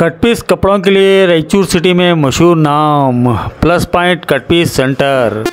Cut piece कपड़ों के लिए रायचूर सिटी में मशहूर नाम plus point cut piece centre.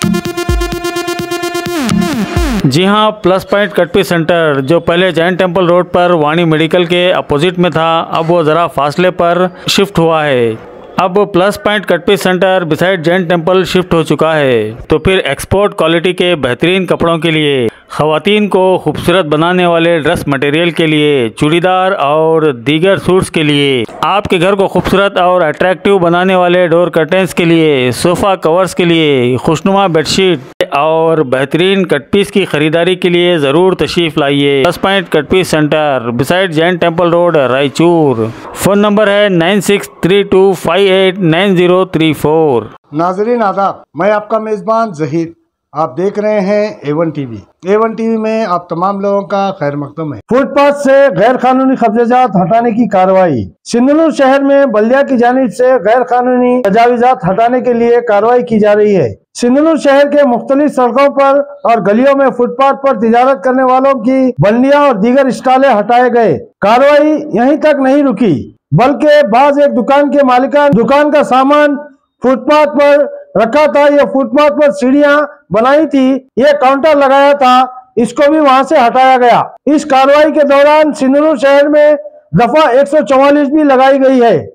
जी हाँ, plus point cut piece centre जो पहले जैन टेम्पल रोड पर वाणी मेडिकल के अपोजिट में था, अब वो ज़रा फासले पर शिफ्ट हुआ है। अब plus point cut piece centre beside Jain temple shift हो चुका है। तो फिर एक्सपोर्ट क्वालिटी के बेहतरीन कपड़ों के लिए, खवातीन को खूबसूरत बनाने वाले ड्रेस मटेरियल के लिए, चूड़ीदार और दीगर सूट्स के लिए, आपके घर को खूबसूरत और अट्रैक्टिव बनाने वाले डोर कर्टेंस के लिए, सोफ़ा कवर्स के लिए, खुशनुमा बेडशीट और बेहतरीन कट पीस की खरीदारी के लिए ज़रूर तशरीफ़ लाइए। Plus point cut piece centre beside Jain temple road Raichur. Phone number है 9632589034। नाजरीन आदाब, मैं आपका मेज़बान जहीर। आप देख रहे हैं A1 टीवी। A1 टीवी में आप तमाम लोगों का खैर मकदम है। फुटपाथ से गैर कानूनी कब्जात हटाने की कार्रवाई। सिंधनूर शहर में बल्दिया की जानिब से गैर कानूनी तजावीज़ात हटाने के लिए कार्रवाई की जा रही है। सिंधनूर शहर के मुख्तलिफ सड़कों पर और गलियों में फुटपाथ पर तिजारत करने वालों की बल्लियां और दीगर स्टॉलें हटाए गए। कार्रवाई यहीं तक नहीं रुकी, बल्कि बाज एक दुकान के मालिकान दुकान का सामान फुटपाथ पर रखा था। ये फुटपाथ पर सीढ़ियां बनाई थी, ये काउंटर लगाया था, इसको भी वहां से हटाया गया। इस कार्रवाई के दौरान सिंधनूर शहर में दफा 144 भी लगाई गई है।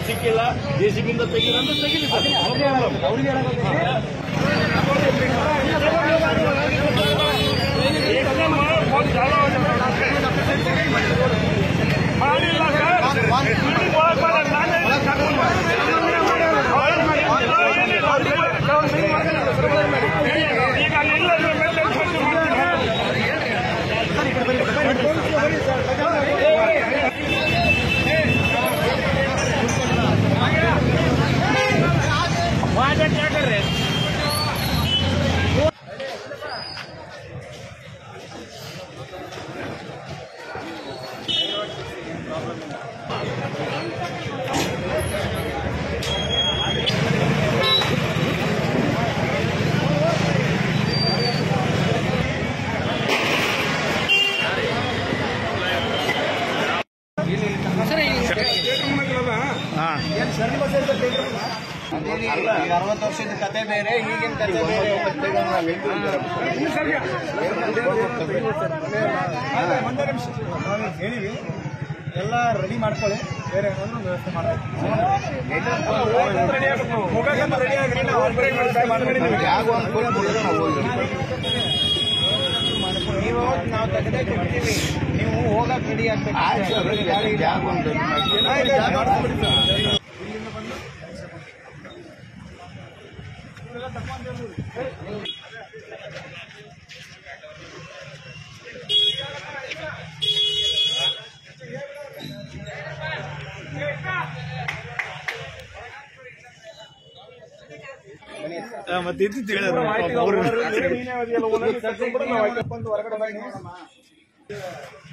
ಸಿಕ್ಕಿಲ್ಲ ಜೆಸಿಬಿಯಿಂದ ತೆಗಿಲಿ ವರ್ಷದ ಕತೆ ಬೇರೆ, ಈಗಿನ ಕತೆ ಬೇರೆ. ಹೇಳಿವಿ ಎಲ್ಲ ರೆಡಿ ಮಾಡ್ಕೊಳ್ಳಿ, ಬೇರೆ ಏನಾದ್ರು ವ್ಯವಸ್ಥೆ ಮಾಡಬೇಕು. ನೀವು ನಾವು ತೆಗೆದೇ ಕೊಡ್ತೀವಿ, ನೀವು ಹೋಗಕ್ಕೆ ರೆಡಿ ಆಗ್ಬೇಕು.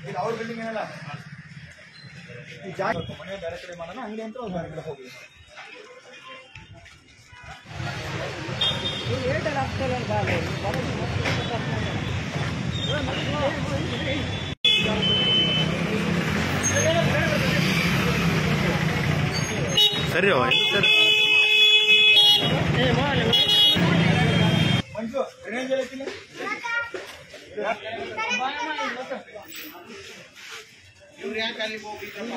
ಮತ್ತೆ ಅವ್ರ ಬಿಲ್ಡಿಂಗ್ ಏನಲ್ಲ ಈ ಜಾಗ ಮನೆ ಬೇರೆ ಕಡೆ ಮಾಡೋಣ, ಅಂಗಡಿ ಅಂತ ಬೇರೆ ಕಡೆ ಹೋಗಿ ಸರಿ ಸರ್. ಮಂಜು ರೇಂಜ್ ಹೇಳ್ತೀನಿ ಇವ್ರು ಯಾಕೆ ಅಲ್ಲಿ ಹೋಗಿದ್ರಪ್ಪ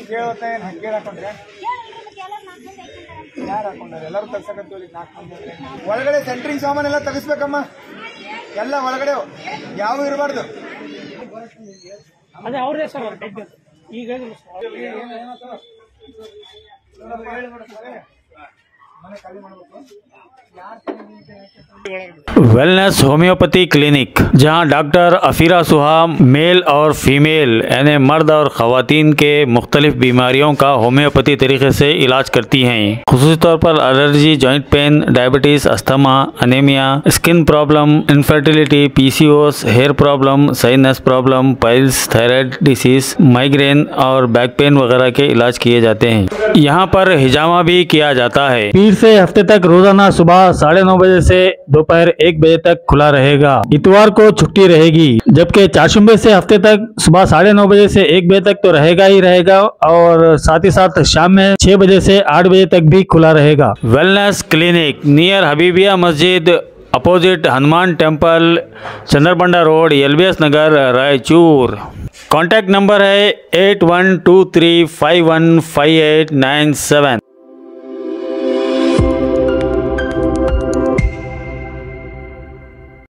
ಕೇಳುತ್ತೆ ಹಂಗೆ ಹಾಕೊಂಡ್ರೆ ಯಾರು ಹಾಕೊಂಡ್ರೆ ಎಲ್ಲರೂ ತಗ್ಸಕಂತೀವಿ 4 ಮಂದಿ ಒಳಗಡೆ ಸೆಂಟ್ರಿಂಗ್ ಸಾಮಾನೆಲ್ಲ ತೆಗಿಸ್ಬೇಕಮ್ಮ ಎಲ್ಲ ಒಳಗಡೆ ಯಾವ ಇರಬಾರ್ದು ಅದೇ ಅವ್ರದೇ ಸರ್ ಈಗ वेलनेस होम्योपैथी क्लिनिक, जहां डॉक्टर अफीरा सुहा मेल और फीमेल यानी मर्द और ख़वातीन के मुख्तलिफ बीमारियों का होम्योपैथी तरीके से इलाज करती हैं। खुसूसी तौर पर allergy, joint pain, diabetes, asthma, anaemia, skin problem, infertility, PCOS, hair problem, sinus problem, piles, thyroid disease, migraine और बैक पेन वगैरह के इलाज किए जाते हैं। यहाँ पर हिजामा भी किया जाता है। पीर से हफ्ते तक रोजाना सुबह 9:30 बजे से दोपहर 1 बजे तक खुला रहेगा। इतवार को छुट्टी रहेगी, जबकि चारशंबे से हफ्ते तक सुबह 9:30 बजे से 1 बजे तक तो रहेगा ही रहेगा और साथ ही साथ शाम में 6 बजे से 8 बजे तक भी खुला रहेगा। Wellness clinic near Habibia Masjid, opposite Hanuman temple, Chandrabanda road, LBS Nagar, Raichur. Contact number है 8123515897।